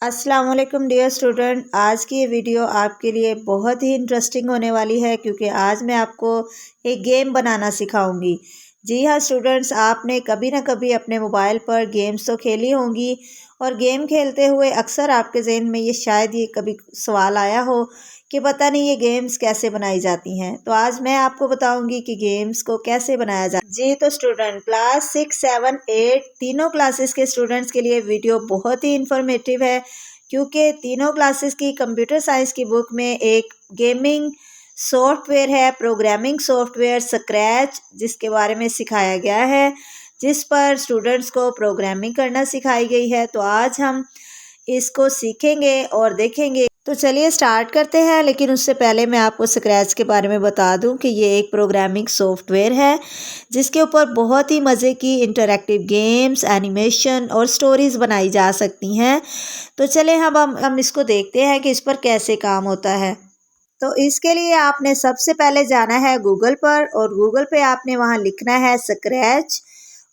अस्सलाम वालेकुम dear student. आज की ये वीडियो आपके लिए बहुत ही इंटरेस्टिंग होने वाली है क्योंकि आज मैं आपको एक गेम बनाना सिखाऊंगी। जी हाँ स्टूडेंट्स, आपने कभी ना कभी अपने मोबाइल पर गेम्स तो खेली होंगी और गेम खेलते हुए अक्सर आपके जहन में ये कभी सवाल आया हो कि पता नहीं ये गेम्स कैसे बनाई जाती हैं। तो आज मैं आपको बताऊंगी कि गेम्स को कैसे बनाया जाए। जी तो स्टूडेंट, क्लास 6, 7, 8 तीनों क्लासेस के स्टूडेंट्स के लिए वीडियो बहुत ही इंफॉर्मेटिव है क्योंकि तीनों क्लासेस की कंप्यूटर साइंस की बुक में एक गेमिंग सॉफ्टवेयर है, प्रोग्रामिंग सॉफ्टवेयर स्क्रैच, जिसके बारे में सिखाया गया है, जिस पर स्टूडेंट्स को प्रोग्रामिंग करना सिखाई गई है। तो आज हम इसको सीखेंगे और देखेंगे। तो चलिए स्टार्ट करते हैं, लेकिन उससे पहले मैं आपको स्क्रैच के बारे में बता दूं कि ये एक प्रोग्रामिंग सॉफ्टवेयर है जिसके ऊपर बहुत ही मज़े की इंटरैक्टिव गेम्स, एनिमेशन और स्टोरीज बनाई जा सकती हैं। तो चले हम इसको देखते हैं कि इस पर कैसे काम होता है। तो इसके लिए आपने सबसे पहले जाना है गूगल पर और गूगल पे आपने वहाँ लिखना है स्क्रैच।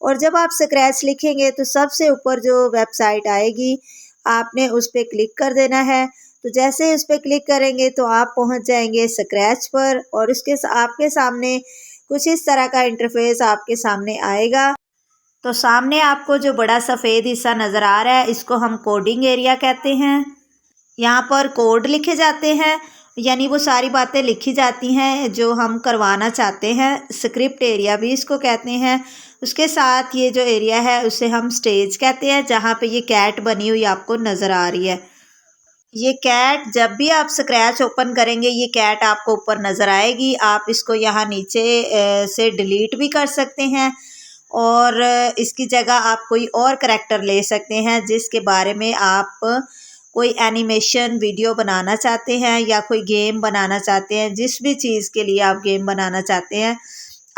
और जब आप स्क्रैच लिखेंगे तो सबसे ऊपर जो वेबसाइट आएगी आपने उस पर क्लिक कर देना है। तो जैसे ही उस पर क्लिक करेंगे तो आप पहुंच जाएंगे स्क्रैच पर और उसके आपके सामने कुछ इस तरह का इंटरफेस आपके सामने आएगा। तो सामने आपको जो बड़ा सफ़ेद हिस्सा नज़र आ रहा है इसको हम कोडिंग एरिया कहते हैं। यहाँ पर कोड लिखे जाते हैं, यानी वो सारी बातें लिखी जाती हैं जो हम करवाना चाहते हैं। स्क्रिप्ट एरिया भी इसको कहते हैं। उसके साथ ये जो एरिया है उसे हम स्टेज कहते हैं, जहाँ पे ये कैट बनी हुई आपको नज़र आ रही है। ये कैट जब भी आप स्क्रैच ओपन करेंगे ये कैट आपको ऊपर नज़र आएगी। आप इसको यहाँ नीचे से डिलीट भी कर सकते हैं और इसकी जगह आप कोई और करैक्टर ले सकते हैं जिसके बारे में आप कोई एनिमेशन वीडियो बनाना चाहते हैं या कोई गेम बनाना चाहते हैं। जिस भी चीज़ के लिए आप गेम बनाना चाहते हैं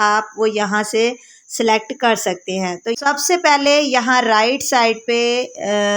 आप वो यहाँ से सिलेक्ट कर सकते हैं। तो सबसे पहले यहाँ राइट साइड पे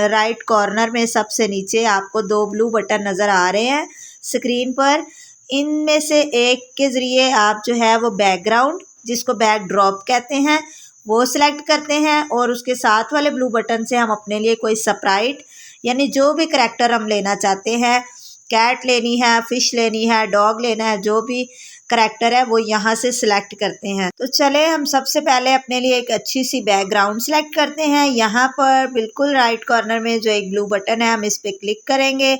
राइट कॉर्नर में सबसे नीचे आपको 2 ब्लू बटन नज़र आ रहे हैं स्क्रीन पर। इनमें से एक के ज़रिए आप जो है वो बैकग्राउंड, जिसको बैकड्रॉप कहते हैं, वो सिलेक्ट करते हैं और उसके साथ वाले ब्लू बटन से हम अपने लिए कोई स्प्राइट यानी जो भी करैक्टर हम लेना चाहते हैं, कैट लेनी है, फिश लेनी है, डॉग लेना है, जो भी करैक्टर है वो यहाँ से सिलेक्ट करते हैं। तो चले हम सबसे पहले अपने लिए एक अच्छी सी बैकग्राउंड सिलेक्ट करते हैं। यहाँ पर बिल्कुल राइट कॉर्नर में जो एक ब्लू बटन है हम इस पर क्लिक करेंगे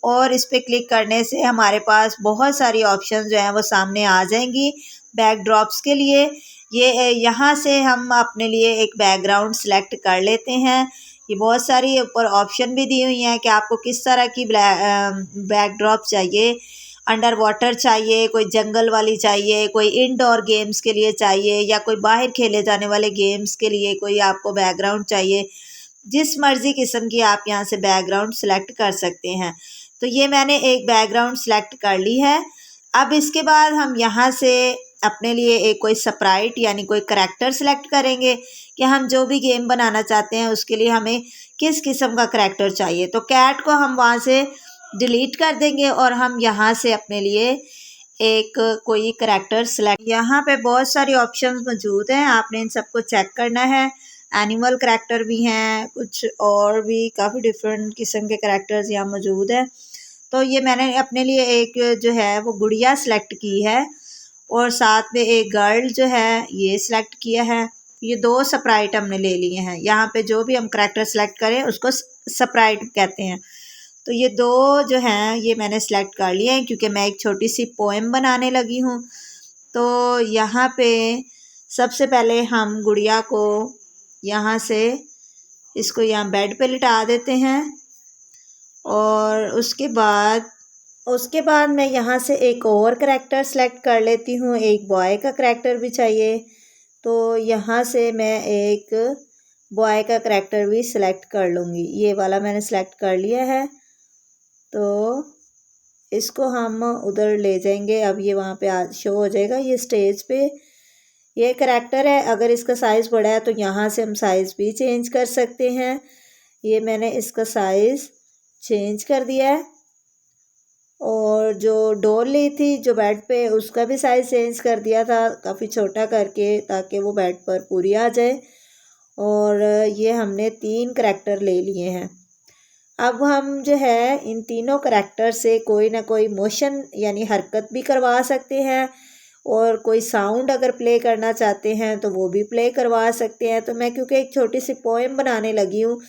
और इस पर क्लिक करने से हमारे पास बहुत सारी ऑप्शन जो हैं वो सामने आ जाएंगी बैकड्रॉप्स के लिए। ये यहाँ से हम अपने लिए एक बैकग्राउंड सिलेक्ट कर लेते हैं। ये बहुत सारी ऊपर ऑप्शन भी दी हुई हैं कि आपको किस तरह की बैकड्रॉप चाहिए। अंडर वाटर चाहिए, कोई जंगल वाली चाहिए, कोई इंडोर गेम्स के लिए चाहिए या कोई बाहर खेले जाने वाले गेम्स के लिए कोई आपको बैकग्राउंड चाहिए। जिस मर्ज़ी किस्म की आप यहाँ से बैकग्राउंड सेलेक्ट कर सकते हैं। तो ये मैंने एक बैकग्राउंड सेलेक्ट कर ली है। अब इसके बाद हम यहाँ से अपने लिए एक कोई स्प्राइट यानी कोई करैक्टर सेलेक्ट करेंगे कि हम जो भी गेम बनाना चाहते हैं उसके लिए हमें किस किस्म का करैक्टर चाहिए। तो कैट को हम वहाँ से डिलीट कर देंगे और हम यहाँ से अपने लिए एक कोई करैक्टर सेलेक्ट। यहाँ पे बहुत सारी ऑप्शंस मौजूद हैं, आपने इन सबको चेक करना है। एनिमल करैक्टर भी हैं, कुछ और भी काफ़ी डिफरेंट किस्म के करैक्टर्स यहाँ मौजूद हैं। तो ये मैंने अपने लिए एक जो है वो गुड़िया सेलेक्ट की है और साथ में एक गर्ल जो है ये सिलेक्ट किया है। ये 2 स्प्राइट हमने ले लिए हैं। यहाँ पे जो भी हम करैक्टर सेलेक्ट करें उसको स्प्राइट कहते हैं। तो ये 2 जो हैं ये मैंने सेलेक्ट कर लिए हैं क्योंकि मैं एक छोटी सी पोएम बनाने लगी हूँ। तो यहाँ पे सबसे पहले हम गुड़िया को यहाँ से इसको यहाँ बेड पे लिटा देते हैं और उसके बाद मैं यहाँ से एक और करैक्टर सेलेक्ट कर लेती हूँ। एक बॉय का करैक्टर भी चाहिए, तो यहाँ से मैं एक बॉय का करैक्टर भी सिलेक्ट कर लूँगी। ये वाला मैंने सेलेक्ट कर लिया है। तो इसको हम उधर ले जाएंगे। अब ये वहाँ पे शो हो जाएगा, ये स्टेज पे ये करैक्टर है। अगर इसका साइज़ बड़ा है तो यहाँ से हम साइज़ भी चेंज कर सकते हैं। ये मैंने इसका साइज़ चेंज कर दिया है और जो डॉल ली थी जो बेड पे उसका भी साइज़ चेंज कर दिया था काफ़ी छोटा करके, ताकि वो बेड पर पूरी आ जाए। और ये हमने 3 करैक्टर ले लिए हैं। अब हम जो है इन तीनों करैक्टर से कोई ना कोई मोशन यानी हरकत भी करवा सकते हैं, और कोई साउंड अगर प्ले करना चाहते हैं तो वो भी प्ले करवा सकते हैं। तो मैं क्योंकि एक छोटी सी पोएम बनाने लगी हूँ,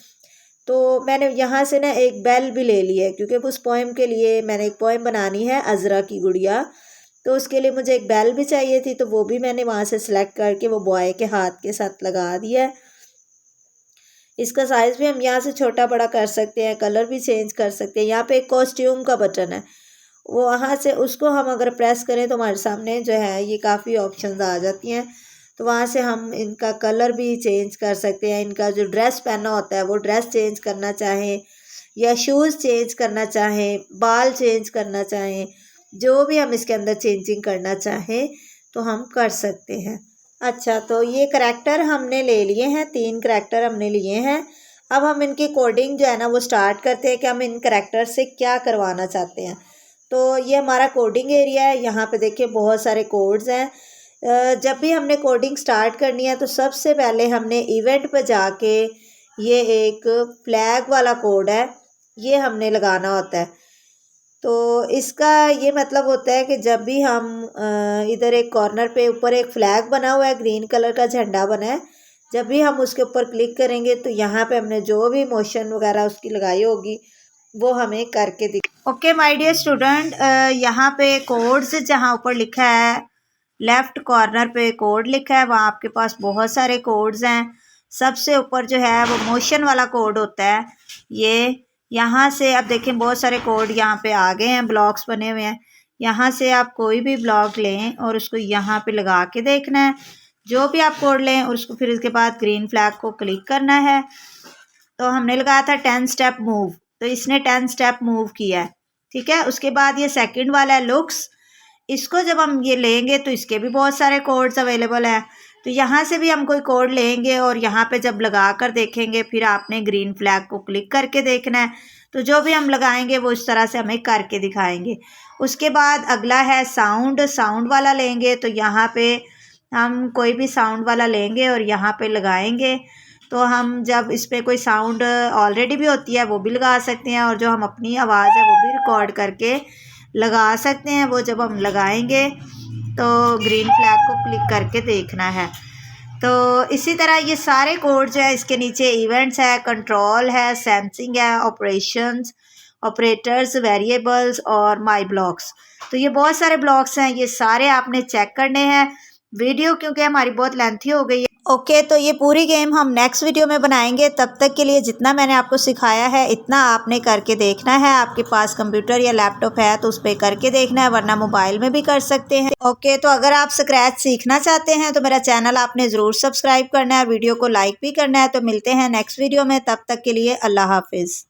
तो मैंने यहाँ से ना एक बेल भी ले ली है, क्योंकि उस पोएम के लिए मैंने एक पोएम बनानी है अज़रा की गुड़िया, तो उसके लिए मुझे एक बेल भी चाहिए थी, तो वो भी मैंने वहाँ से सिलेक्ट करके वो बॉय के हाथ के साथ लगा दिया है। इसका साइज़ भी हम यहाँ से छोटा बड़ा कर सकते हैं, कलर भी चेंज कर सकते हैं। यहाँ पे एक कॉस्ट्यूम का बटन है, वो वहाँ से उसको हम अगर प्रेस करें तो हमारे सामने जो है ये काफ़ी ऑप्शंस आ जाती हैं। तो वहाँ से हम इनका कलर भी चेंज कर सकते हैं, इनका जो ड्रेस पहना होता है वो ड्रेस चेंज करना चाहें, या शूज़ चेंज करना चाहें, बाल चेंज करना चाहें, जो भी हम इसके अंदर चेंजिंग करना चाहें तो हम कर सकते हैं। अच्छा, तो ये करैक्टर हमने ले लिए हैं, 3 करैक्टर हमने लिए हैं। अब हम इनकी कोडिंग जो है ना वो स्टार्ट करते हैं कि हम इन करैक्टर से क्या करवाना चाहते हैं। तो ये हमारा कोडिंग एरिया है। यहाँ पे देखिए बहुत सारे कोड्स हैं। जब भी हमने कोडिंग स्टार्ट करनी है तो सबसे पहले हमने इवेंट पर जाके ये एक फ्लैग वाला कोड है, ये हमने लगाना होता है। तो इसका ये मतलब होता है कि जब भी हम इधर एक कॉर्नर पे ऊपर एक फ्लैग बना हुआ है, ग्रीन कलर का झंडा बना है, जब भी हम उसके ऊपर क्लिक करेंगे तो यहाँ पे हमने जो भी मोशन वगैरह उसकी लगाई होगी वो हमें करके दिख। ओके माय डियर स्टूडेंट, यहाँ पे कोड्स जहाँ ऊपर लिखा है लेफ़्ट कॉर्नर पे कोड लिखा है, वहाँ आपके पास बहुत सारे कोड्स हैं। सबसे ऊपर जो है वो मोशन वाला कोड होता है। ये यहाँ से अब देखें बहुत सारे कोड यहाँ पे आ गए हैं, ब्लॉक्स बने हुए हैं। यहाँ से आप कोई भी ब्लॉक लें और उसको यहाँ पे लगा के देखना है, जो भी आप कोड लें, और उसको फिर इसके बाद ग्रीन फ्लैग को क्लिक करना है। तो हमने लगाया था 10 स्टेप मूव, तो इसने 10 स्टेप मूव किया है, ठीक है। उसके बाद ये सेकंड वाला है लुक्स, इसको जब हम ये लेंगे तो इसके भी बहुत सारे कोड्स अवेलेबल हैं। तो यहाँ से भी हम कोई कोड लेंगे और यहाँ पे जब लगा कर देखेंगे, फिर आपने ग्रीन फ्लैग को क्लिक करके देखना है। तो जो भी हम लगाएंगे वो इस तरह से हमें करके दिखाएंगे। उसके बाद अगला है साउंड, साउंड वाला लेंगे तो यहाँ पे हम कोई भी साउंड वाला लेंगे और यहाँ पे लगाएंगे। तो हम जब इस पर कोई साउंड ऑलरेडी भी होती है वो भी लगा सकते हैं, और जो हम अपनी आवाज़ है वो भी रिकॉर्ड करके लगा सकते हैं। वो जब हम लगाएंगे तो ग्रीन फ्लैग को क्लिक करके देखना है। तो इसी तरह ये सारे कोड जो है, इसके नीचे इवेंट्स है, कंट्रोल है, सेंसिंग है, ऑपरेशंस, ऑपरेटर्स, वेरिएबल्स और माय ब्लॉक्स। तो ये बहुत सारे ब्लॉक्स हैं, ये सारे आपने चेक करने हैं। वीडियो क्योंकि हमारी बहुत लेंथी हो गई है। ओके, तो ये पूरी गेम हम नेक्स्ट वीडियो में बनाएंगे। तब तक के लिए जितना मैंने आपको सिखाया है इतना आपने करके देखना है। आपके पास कंप्यूटर या लैपटॉप है तो उस पर करके देखना है, वरना मोबाइल में भी कर सकते हैं। ओके, तो अगर आप स्क्रैच सीखना चाहते हैं तो मेरा चैनल आपने ज़रूर सब्सक्राइब करना है, वीडियो को लाइक भी करना है। तो मिलते हैं नेक्स्ट वीडियो में, तब तक के लिए अल्लाह हाफिज़।